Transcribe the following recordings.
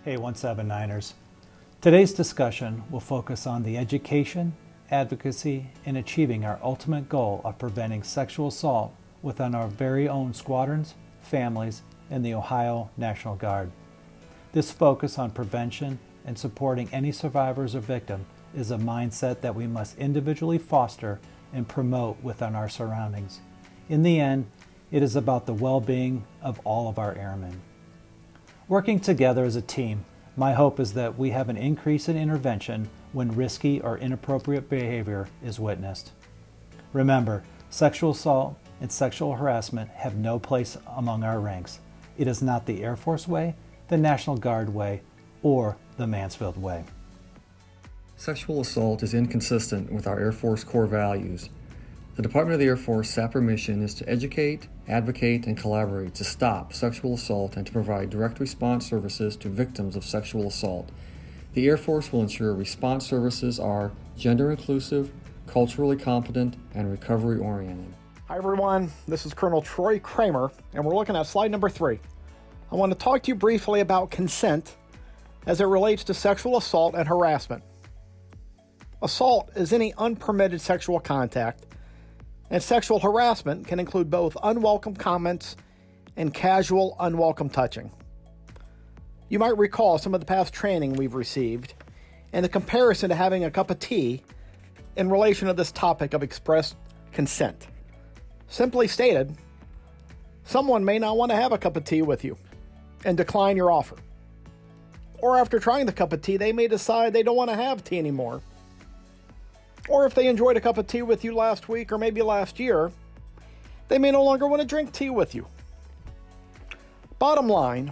Hey 179ers. Today's discussion will focus on the education, advocacy, and achieving our ultimate goal of preventing sexual assault within our very own squadrons, families, and the Ohio National Guard. This focus on prevention and supporting any survivors or victim is a mindset that we must individually foster and promote within our surroundings. In the end, it is about the well-being of all of our airmen. Working together as a team, my hope is that we have an increase in intervention when risky or inappropriate behavior is witnessed. Remember, sexual assault and sexual harassment have no place among our ranks. It is not the Air Force way, the National Guard way, or the Mansfield way. Sexual assault is inconsistent with our Air Force core values. The Department of the Air Force SAPR mission is to educate, advocate, and collaborate to stop sexual assault and to provide direct response services to victims of sexual assault. The Air Force will ensure response services are gender inclusive, culturally competent, and recovery oriented. Hi everyone, this is Colonel Troy Kramer, and we're looking at slide number 3. I want to talk to you briefly about consent as it relates to sexual assault and harassment. Assault is any unpermitted sexual contact, and sexual harassment can include both unwelcome comments and casual, unwelcome touching. You might recall some of the past training we've received and the comparison to having a cup of tea in relation to this topic of express consent. Simply stated, someone may not want to have a cup of tea with you and decline your offer. Or after trying the cup of tea, they may decide they don't want to have tea anymore. Or if they enjoyed a cup of tea with you last week or maybe last year, they may no longer want to drink tea with you. Bottom line,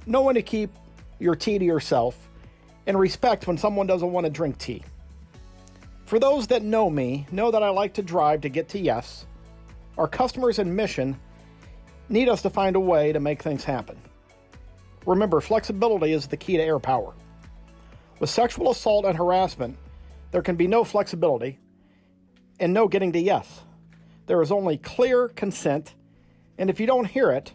know when to keep your tea to yourself and respect when someone doesn't want to drink tea. For those that know me, know that I like to drive to get to yes. Our customers and mission need us to find a way to make things happen. Remember, flexibility is the key to air power. With sexual assault and harassment, there can be no flexibility and no getting to yes. There is only clear consent, and if you don't hear it,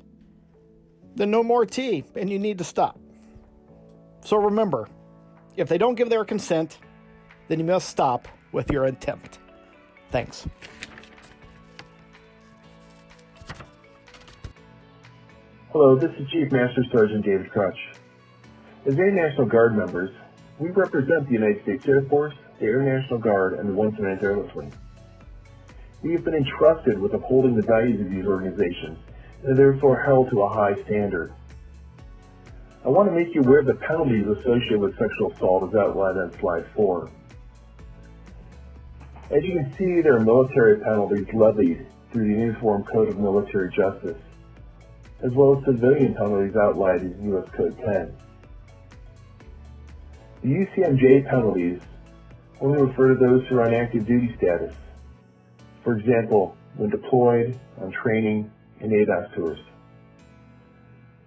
then no more tea, and you need to stop. So remember, if they don't give their consent, then you must stop with your attempt. Thanks. Hello, this is Chief Master Sergeant David Crutch. As Air National Guard members, we represent the United States Air Force, the Air National Guard, and the 179th Airlift Wing. We have been entrusted with upholding the values of these organizations and are therefore held to a high standard. I want to make you aware of the penalties associated with sexual assault as outlined on slide 4. As you can see, there are military penalties levied through the Uniform Code of Military Justice, as well as civilian penalties outlined in U.S. Code 10. The UCMJ penalties only refer to those who are on active duty status, for example, when deployed, on training, and ADOS tours.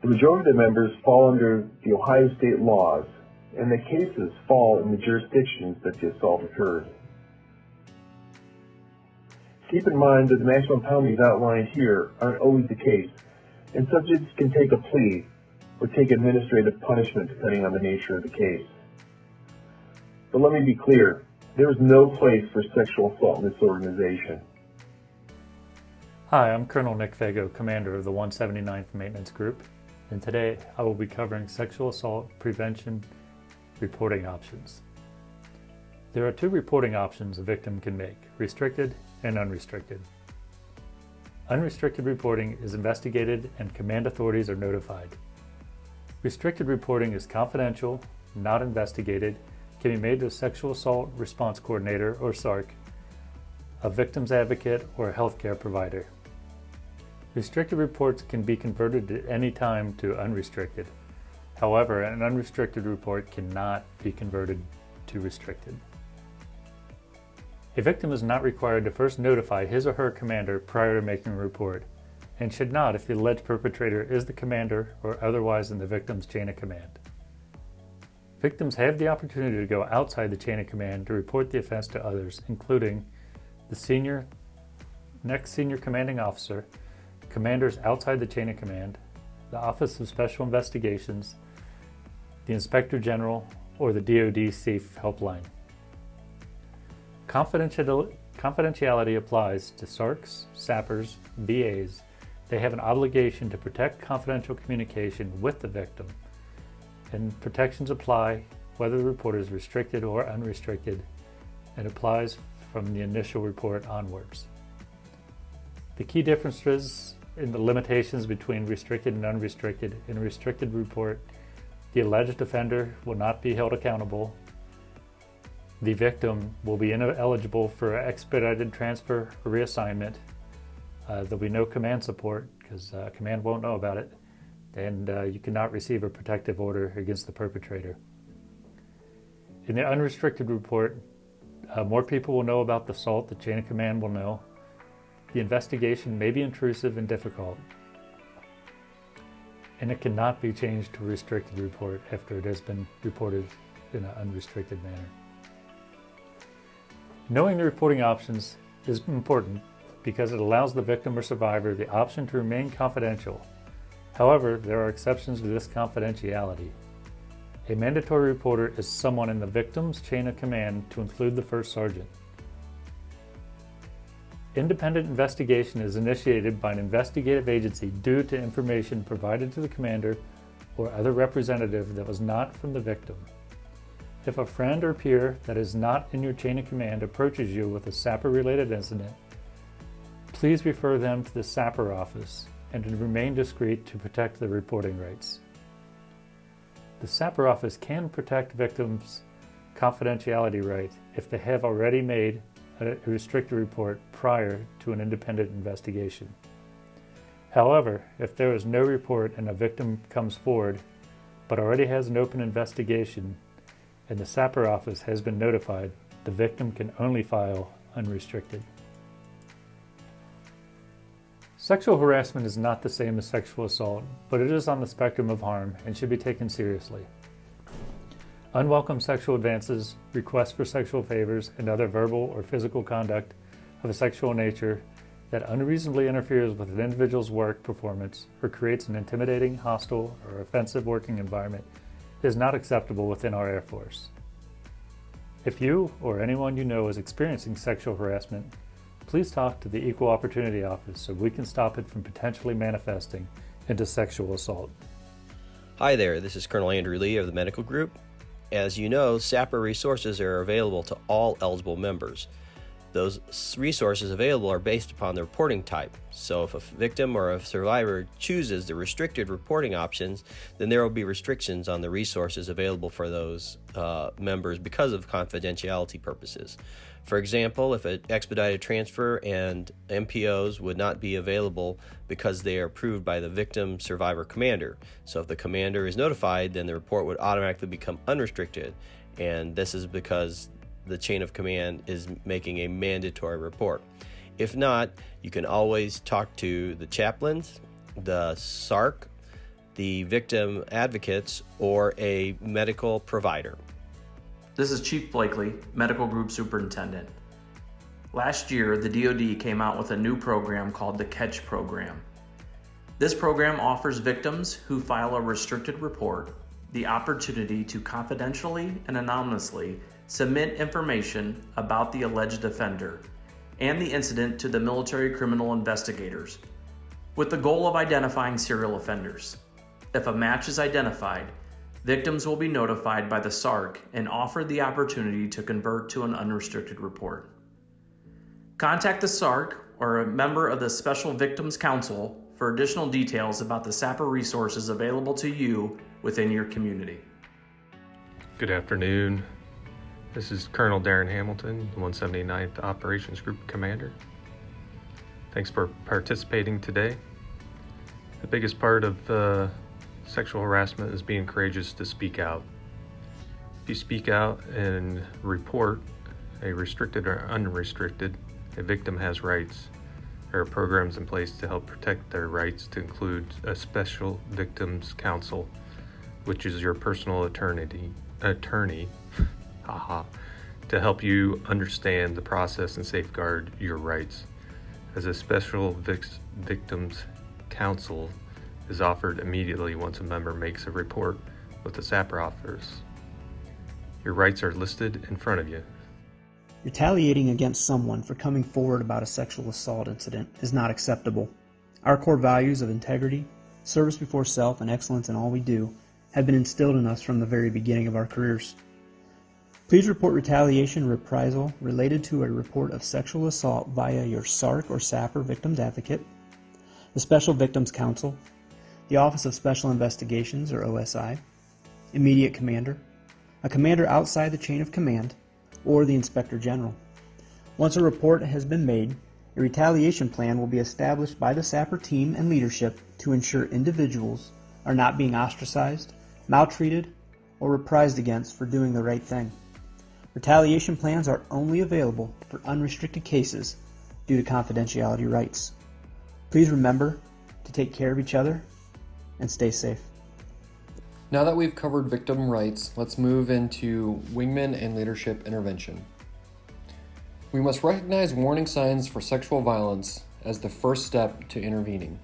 The majority of the members fall under the Ohio state laws, and the cases fall in the jurisdictions that the assault occurred. Keep in mind that the maximum penalties outlined here aren't always the case, and subjects can take a plea or take administrative punishment depending on the nature of the case. But let me be clear, there is no place for sexual assault in this organization. Hi, I'm Colonel Nick Fago, Commander of the 179th Maintenance Group, and today I will be covering sexual assault prevention reporting options. There are 2 reporting options a victim can make, restricted and unrestricted. Unrestricted reporting is investigated and command authorities are notified. Restricted reporting is confidential, not investigated, can be made to a Sexual Assault Response Coordinator, or SARC, a victim's advocate, or a healthcare provider. Restricted reports can be converted at any time to unrestricted. However, an unrestricted report cannot be converted to restricted. A victim is not required to first notify his or her commander prior to making a report, and should not if the alleged perpetrator is the commander or otherwise in the victim's chain of command. Victims have the opportunity to go outside the chain of command to report the offense to others, including the next senior commanding officer, commanders outside the chain of command, the Office of Special Investigations, the Inspector General, or the DoD SAFE helpline. Confidentiality applies to SARCs, SAPRs, VAs. They have an obligation to protect confidential communication with the victim, and protections apply whether the report is restricted or unrestricted, and applies from the initial report onwards. The key differences in the limitations between restricted and unrestricted. In a restricted report, the alleged offender will not be held accountable. The victim will be ineligible for expedited transfer or reassignment. There'll be no command support because command won't know about it, and you cannot receive a protective order against the perpetrator. In the unrestricted report, more people will know about the assault. The chain of command will know. The investigation may be intrusive and difficult, and it cannot be changed to a restricted report after it has been reported in an unrestricted manner. Knowing the reporting options is important because it allows the victim or survivor the option to remain confidential. However, there are exceptions to this confidentiality. A mandatory reporter is someone in the victim's chain of command, to include the first sergeant. Independent investigation is initiated by an investigative agency due to information provided to the commander or other representative that was not from the victim. If a friend or peer that is not in your chain of command approaches you with a SAPR-related incident, please refer them to the SAPR office and to remain discreet to protect their reporting rights. The SAPR office can protect victims' confidentiality right if they have already made a restricted report prior to an independent investigation. However, if there is no report and a victim comes forward but already has an open investigation and the SAPR office has been notified, the victim can only file unrestricted. Sexual harassment is not the same as sexual assault, but it is on the spectrum of harm and should be taken seriously. Unwelcome sexual advances, requests for sexual favors, and other verbal or physical conduct of a sexual nature that unreasonably interferes with an individual's work performance or creates an intimidating, hostile, or offensive working environment is not acceptable within our Air Force. If you or anyone you know is experiencing sexual harassment, please talk to the Equal Opportunity Office so we can stop it from potentially manifesting into sexual assault. Hi there, this is Colonel Andrew Lee of the Medical Group. As you know, SAPR resources are available to all eligible members. Those resources available are based upon the reporting type. So if a victim or a survivor chooses the restricted reporting options, then there will be restrictions on the resources available for those members because of confidentiality purposes. For example, if an expedited transfer and MPOs would not be available because they are approved by the victim survivor commander. So if the commander is notified, then the report would automatically become unrestricted. And this is because the chain of command is making a mandatory report. If not, you can always talk to the chaplains, the SARC, the victim advocates, or a medical provider. This is Chief Blakely, Medical Group Superintendent. Last year, the DoD came out with a new program called the CATCH program. This program offers victims who file a restricted report the opportunity to confidentially and anonymously submit information about the alleged offender and the incident to the military criminal investigators, with the goal of identifying serial offenders. If a match is identified, victims will be notified by the SARC and offered the opportunity to convert to an unrestricted report. Contact the SARC or a member of the Special Victims Council for additional details about the SAPR resources available to you within your community. Good afternoon. This is Colonel Darren Hamilton, 179th Operations Group Commander. Thanks for participating today. The biggest part of sexual harassment is being courageous to speak out. If you speak out and report, a restricted or unrestricted, a victim has rights. There are programs in place to help protect their rights, to include a Special Victims Council, which is your personal attorney, to help you understand the process and safeguard your rights. As a Special Victims Council is offered immediately once a member makes a report what the SAPR offers. Your rights are listed in front of you. Retaliating against someone for coming forward about a sexual assault incident is not acceptable. Our core values of integrity, service before self, and excellence in all we do have been instilled in us from the very beginning of our careers. Please report retaliation or reprisal related to a report of sexual assault via your SARC or SAPR Victims Advocate, the Special Victims Counsel, the Office of Special Investigations or OSI, immediate commander, a commander outside the chain of command, or the Inspector General. Once a report has been made, a retaliation plan will be established by the SAPR team and leadership to ensure individuals are not being ostracized, maltreated, or reprised against for doing the right thing. Retaliation plans are only available for unrestricted cases due to confidentiality rights. Please remember to take care of each other and stay safe. Now that we've covered victim rights, let's move into wingman and leadership intervention. We must recognize warning signs for sexual violence as the first step to intervening.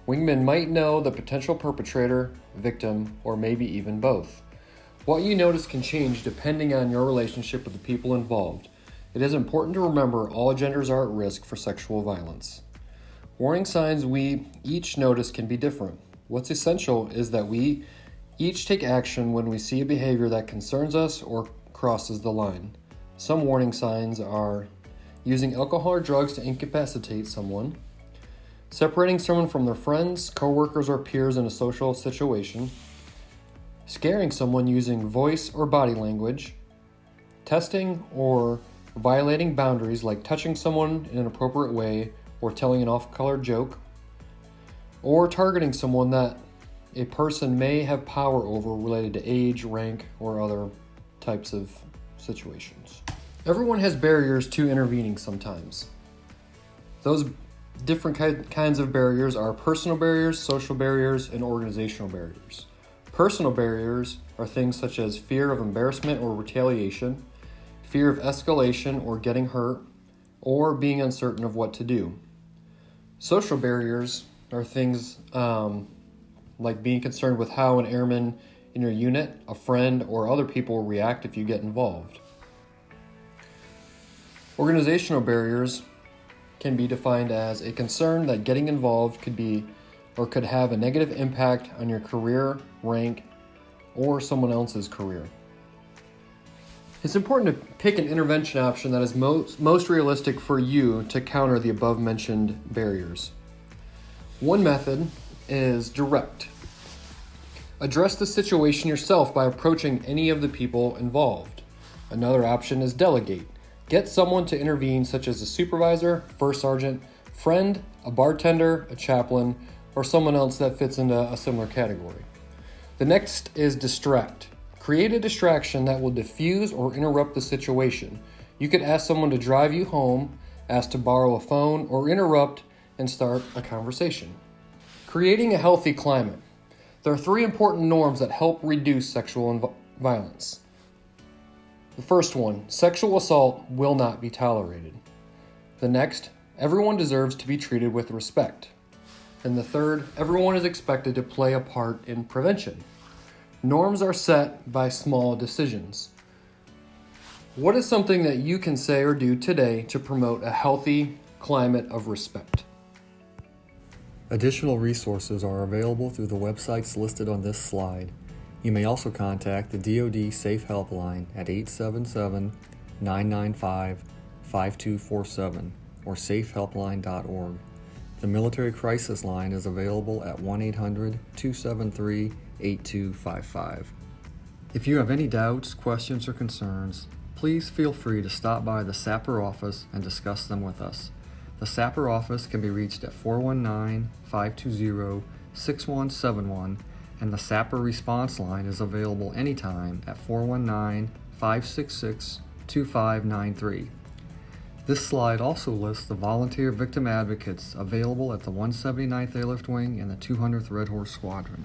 Wingmen might know the potential perpetrator, victim, or maybe even both. What you notice can change depending on your relationship with the people involved. It is important to remember all genders are at risk for sexual violence. Warning signs we each notice can be different. What's essential is that we each take action when we see a behavior that concerns us or crosses the line. Some warning signs are using alcohol or drugs to incapacitate someone, separating someone from their friends, coworkers, or peers in a social situation, scaring someone using voice or body language, testing or violating boundaries like touching someone in an appropriate way or telling an off-color joke, or targeting someone that a person may have power over related to age, rank, or other types of situations. Everyone has barriers to intervening sometimes. Those different kinds of barriers are personal barriers, social barriers, and organizational barriers. Personal barriers are things such as fear of embarrassment or retaliation, fear of escalation or getting hurt, or being uncertain of what to do. Social barriers are things like being concerned with how an airman in your unit, a friend, or other people will react if you get involved. Organizational barriers can be defined as a concern that getting involved could have a negative impact on your career, rank, or someone else's career. It's important to pick an intervention option that is most realistic for you to counter the above-mentioned barriers. One method is direct. Address the situation yourself by approaching any of the people involved. Another option is delegate. Get someone to intervene, such as a supervisor, first sergeant, friend, a bartender, a chaplain, or someone else that fits into a similar category. The next is distract. Create a distraction that will diffuse or interrupt the situation. You could ask someone to drive you home, ask to borrow a phone, or interrupt and start a conversation. Creating a healthy climate. There are 3 important norms that help reduce sexual violence. The first one, sexual assault will not be tolerated. The next, everyone deserves to be treated with respect. And the third, everyone is expected to play a part in prevention. Norms are set by small decisions. What is something that you can say or do today to promote a healthy climate of respect? Additional resources are available through the websites listed on this slide. You may also contact the DoD Safe Helpline at 877-995-5247 or safehelpline.org. The Military Crisis Line is available at 1-800-273-8255. If you have any doubts, questions, or concerns, please feel free to stop by the SAPR office and discuss them with us. The SAPR office can be reached at 419-520-6171, and the SAPR response line is available anytime at 419-566-2593. This slide also lists the volunteer victim advocates available at the 179th Airlift Wing and the 200th Red Horse Squadron.